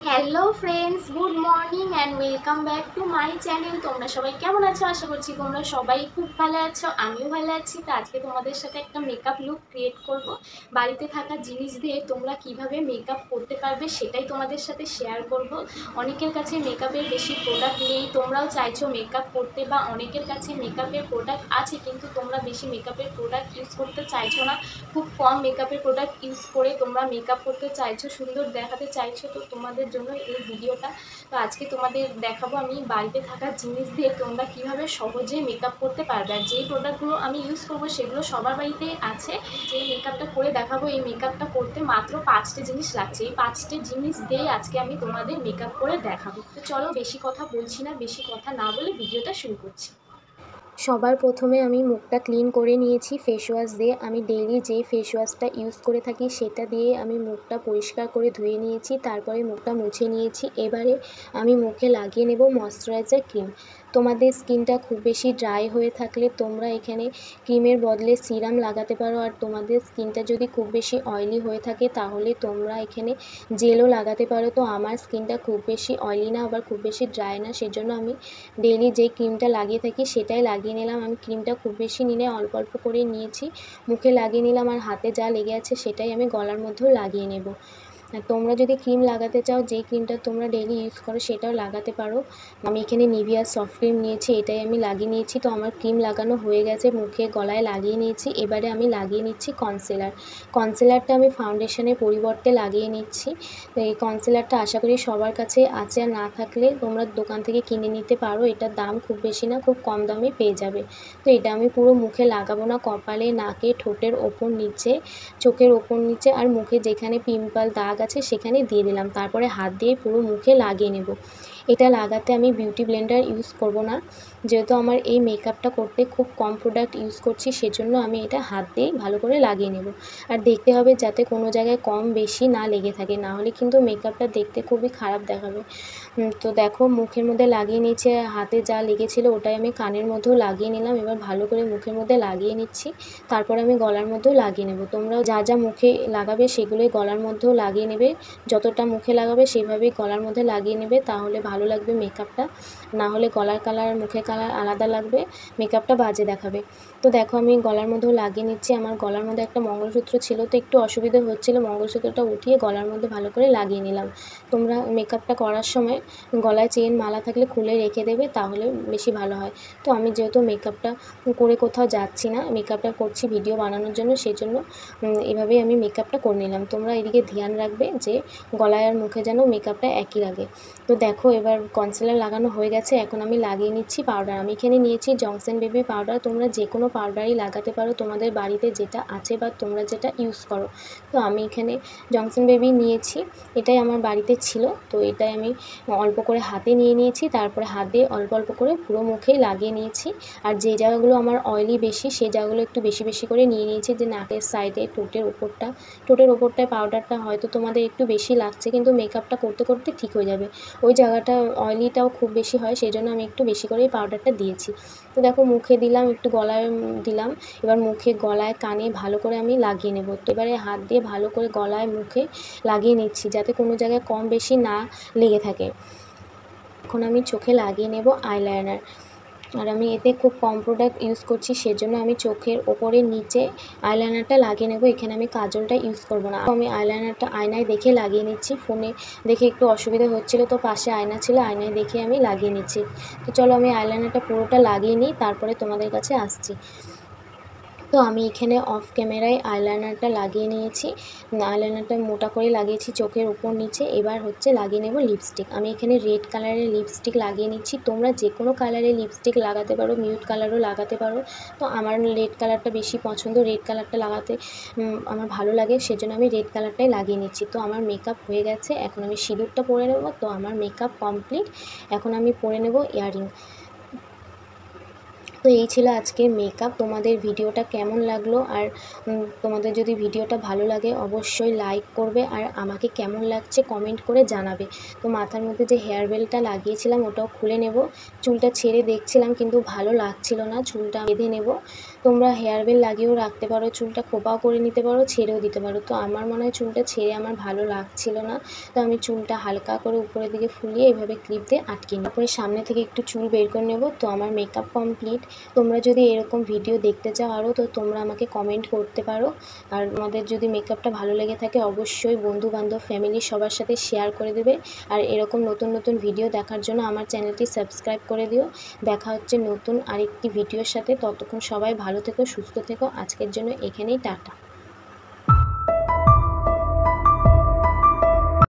Hello friends, good morning and welcome back to my channel. তোমরা সবাই কেমন আছো? আশা করছি তোমরা সবাই খুব ভালো আছো, আমিও ভালো আছি। তো আজকে তোমাদের সাথে একটা মেকআপ লুক ক্রিয়েট করব। বাড়িতে থাকা জিনিস দিয়ে তোমরা কিভাবে মেকআপ করতে পারবে সেটাই তোমাদের সাথে শেয়ার করব। অনেকের কাছে মেকআপের বেশি প্রোডাক্ট নেই, তোমরাও চাইছো মেকআপ করতে, বা অনেকের কাছে মেকআপের প্রোডাক্ট আছে কিন্তু তোমরা বেশি মেকআপের প্রোডাক্ট ইউজ করতে চাইছো না, খুব কম মেকআপের প্রোডাক্ট ইউজ করে তোমরা মেকআপ করতে চাইছো, সুন্দর দেখাতে চাইছো। তো তোমাদের জন্য এই ভিডিওটা। তো আজকে তোমাদের দেখাবো আমি বাড়িতে থাকা জিনিস দিয়ে তোমরা কিভাবে সহজে মেকআপ করতে পারবে। আর যেই প্রোডাক্টগুলো আমি ইউজ করবো সেগুলো সবার বাড়িতেই আছে। যে মেকআপটা করে দেখাবো, এই মেকআপটা করতে মাত্র 5টে জিনিস লাগছে। এই 5টে জিনিস দিয়েই আজকে আমি তোমাদের মেকআপ করে দেখাবো। তো চলো, বেশি কথা বলছি না, বেশি কথা না বলে ভিডিওটা শুরু করছি। সবার প্রথমে আমি মুখটা ক্লিন করে নিয়েছি ফেস ওয়াশ দিয়ে। আমি ডেইলি যে ফেস ওয়াশটা ইউজ করে থাকি সেটা দিয়ে আমি মুখটা পরিষ্কার করে ধুয়ে নিয়েছি, তারপরে মুখটা মুছে নিয়েছি। এবারে আমি মুখে লাগিয়ে নেব ময়শ্চারাইজার ক্রিম। তোমাদের স্কিনটা খুব বেশি ড্রাই হয়ে থাকলে তোমরা এখানে ক্রিমের বদলে সিরাম লাগাতে পারো, আর তোমাদের স্কিনটা যদি খুব বেশি অয়েলি হয়ে থাকে তাহলে তোমরা এখানে জেলও লাগাতে পারো। তো আমার স্কিনটা খুব বেশি অয়েলি না, আবার খুব বেশি ড্রাই না, সেজন্য আমি ডেইলি যেই ক্রিমটা লাগিয়ে থাকি সেটাই লাগিয়ে নিলাম। আমি ক্রিমটা খুব বেশি নিলে অল্প অল্প করে নিয়েছি, মুখে লাগিয়ে নিলাম, আর হাতে যা লেগে আছে সেটাই আমি গলার মধ্যেও লাগিয়ে নেব। আর তোমরা যদি ক্রিম লাগাতে চাও, যেই ক্রিমটা তোমরা ডেইলি ইউজ করো সেটাও লাগাতে পারো। আমি এখানে নিভিয়া সফট ক্রিম নিয়েছি, এটাই আমি লাগিয়ে নিয়েছি। তো আমার ক্রিম লাগানো হয়ে গেছে, মুখে গলায় লাগিয়ে নিয়েছি। এবারে আমি লাগিয়ে নিচ্ছি কনসিলারটা আমি ফাউন্ডেশনের পরিবর্তে লাগিয়ে নিচ্ছি। তো এই কনসিলারটা আশা করি সবার কাছে আছে, আর না থাকলে তোমরা দোকান থেকে কিনে নিতে পারো। এটার দাম খুব বেশি না, খুব কম দামে পেয়ে যাবে। তো এটা আমি পুরো মুখে লাগাবো না, কপালে, নাকে, ঠোঁটের ওপর নিচে, চোখের ওপর নিচে আর মুখে যেখানে পিম্পল দাগ আছে সেখানে দিয়ে দিলাম। তারপরে হাত দিয়ে পুরো মুখে লাগিয়ে নেব। এটা লাগাতে আমি বিউটি ব্লেন্ডার ইউজ করব না, যেহেতু আমার এই মেকআপটা করতে খুব কম প্রোডাক্ট ইউজ করছি, সেজন্য আমি এটা হাত দিয়েই ভালো করে লাগিয়ে নেব। আর দেখতে হবে যাতে কোনো জায়গায় কম বেশি না লেগে থাকে, না হলে কিন্তু মেকআপটা দেখতে খুবই খারাপ দেখাবে। তো দেখো মুখের মধ্যে লাগিয়ে নিয়েছি, হাতে যা লেগেছিলো ওটাই আমি কানের মধ্যেও লাগিয়ে নিলাম। এবার ভালো করে মুখের মধ্যে লাগিয়ে নিচ্ছি, তারপর আমি গলার মধ্যেও লাগিয়ে নেব। তোমরাও যা যা মুখে লাগাবে সেগুলোই গলার মধ্যেও লাগিয়ে নেবে। যতটা মুখে লাগাবে সেইভাবেই গলার মধ্যে লাগিয়ে নেবে, তাহলে ভালো লাগবে মেকআপটা। না হলে গলার কালার আর মুখের কালার আলাদা লাগবে, মেকআপটা বাজে দেখাবে। তো দেখো আমি গলার মধ্যেও লাগিয়ে নিচ্ছি। আমার গলার মধ্যে একটা মঙ্গলসূত্র ছিল, তো একটু অসুবিধা হচ্ছিলো, মঙ্গলসূত্রটা উঠিয়ে গলার মধ্যে ভালো করে লাগিয়ে নিলাম। তোমরা মেকআপটা করার সময় গলায় চেন মালা থাকলে খুলে রেখে দেবে, তাহলে বেশি ভালো হয়। তো আমি যেহেতু মেকআপটা করে কোথাও যাচ্ছি না, মেকআপটা করছি ভিডিও বানানোর জন্য, সেই জন্য এভাবেই আমি মেকআপটা করে নিলাম। তোমরা এদিকে ধ্যান রাখবে যে গলায় আর মুখে যেন মেকআপটা একই লাগে। তো দেখো এবার কনসিলার লাগানো হয়ে গেছে, এখন আমি লাগিয়ে নিচ্ছি পাউডার। আমি এখানে নিয়েছি জনসন বেবি পাউডার। তোমরা যে কোনো পাউডারই লাগাতে পারো তোমাদের বাড়িতে যেটা আছে বা তোমরা যেটা ইউজ করো। তো আমি এখানে জনসন বেবি নিয়েছি, এটাই আমার বাড়িতে ছিল। তো এটাই আমি অল্প করে হাতে নিয়ে নিয়েছি, তারপরে হাত দিয়ে অল্প অল্প করে পুরো মুখেই লাগিয়ে নিয়েছি। আর যে জায়গাগুলো আমার অয়েলি বেশি সেই জায়গাগুলো একটু বেশি বেশি করে নিয়ে নিয়েছি, যে নাকের সাইডে, ঠোঁটের ওপরটায় পাউডারটা হয়তো তোমাদের একটু বেশি লাগছে, কিন্তু মেকআপটা করতে করতে ঠিক হয়ে যাবে। ওই জায়গাটা অয়েলিটাও খুব বেশি হয়, সেই জন্য আমি একটু বেশি করেই পাউডারটা দিয়েছি। তো দেখো মুখে দিলাম, একটু গলায় দিলাম। এবার মুখে, গলায়, কানে ভালো করে আমি লাগিয়ে নেব। তো এবারে হাত দিয়ে ভালো করে গলায়, মুখে লাগিয়ে নিচ্ছি যাতে কোনো জায়গায় কম বেশি না লেগে থাকে। এখন আমি চোখে লাগিয়ে নেব আইলাইনার। আর আমি এতে খুব কম প্রোডাক্ট ইউজ করছি, সেজন্য আমি চোখের ওপরে নিচে আইলাইনারটা লাগিয়ে নেব। এখানে আমি কাজলটা ইউজ করব না। আমি আইলাইনারটা আয়নায় দেখে লাগিয়ে নিচ্ছি। ফোনে দেখে একটু অসুবিধা হচ্ছিলো, তো পাশে আয়না ছিল, আয়নায় দেখে আমি লাগিয়ে নিচ্ছি। তো চলো আমি আইলাইনারটা পুরোটা লাগিয়ে নিই, তারপরে তোমাদের কাছে আসছি। তো আমি এখানে অফ ক্যামেরায় আইলাইনারটা লাগিয়ে নিয়েছি। আইলাইনারটা মোটা করে লাগিয়েছি চোখের উপর নিচে। এবার হচ্ছে লাগিয়ে নেব লিপস্টিক। আমি এখানে রেড কালারের লিপস্টিক লাগিয়ে নিচ্ছি। তোমরা যে কোনো কালারের লিপস্টিক লাগাতে পারো, মিউট কালারও লাগাতে পারো। তো আমার রেড কালারটা বেশি পছন্দ, রেড কালারটা লাগাতে আমার ভালো লাগে, সেজন্য আমি রেড কালারটাই লাগিয়ে নিচ্ছি। তো আমার মেকআপ হয়ে গেছে, এখন আমি সিঁদুরটা পরে নেব। তো আমার মেকআপ কমপ্লিট, এখন আমি পরে নেব ইয়াররিং। তো এই ছিল আজকের মেকআপ। তোমাদের ভিডিওটা কেমন লাগলো, আর তোমাদের যদি ভিডিওটা ভালো লাগে অবশ্যই লাইক করবে, আর আমাকে কেমন লাগছে কমেন্ট করে জানাবে। তো মাথার মধ্যে যে হেয়ার বেল্টটা লাগিয়েছিলাম ওটাও খুলে নেব। চুলটা ছেড়ে দেখছিলাম কিন্তু ভালো লাগছিল না, চুলটা বেঁধে নেব। তোমরা হেয়ার বেল লাগিয়েও রাখতে পারো, চুলটা খোপাও করে নিতে পারো, ছেড়েও দিতে পারো। তো আমার মনে হয় চুলটা ছেড়ে আমার ভালো লাগছিল না, তো আমি চুলটা হালকা করে উপরের দিকে ফুলিয়ে এভাবে ক্লিপ দিয়ে আটকে নিই। তারপরে সামনে থেকে একটু চুল বের করে নেব। তো আমার মেকআপ কমপ্লিট। তোমরা যদি এরকম ভিডিও দেখতে চাও আরও, তো তোমরা আমাকে কমেন্ট করতে পারো। আর আমাদের যদি মেকআপটা ভালো লেগে থাকে অবশ্যই বন্ধু বান্ধব ফ্যামিলি সবার সাথে শেয়ার করে দেবে। আর এরকম নতুন নতুন ভিডিও দেখার জন্য আমার চ্যানেলটি সাবস্ক্রাইব করে দিও। দেখা হচ্ছে নতুন আরেকটি ভিডিওর সাথে। ততক্ষণ সবাই ভালো থেকো, সুস্থ থেকো। আজকের জন্য এখানেই টাটা।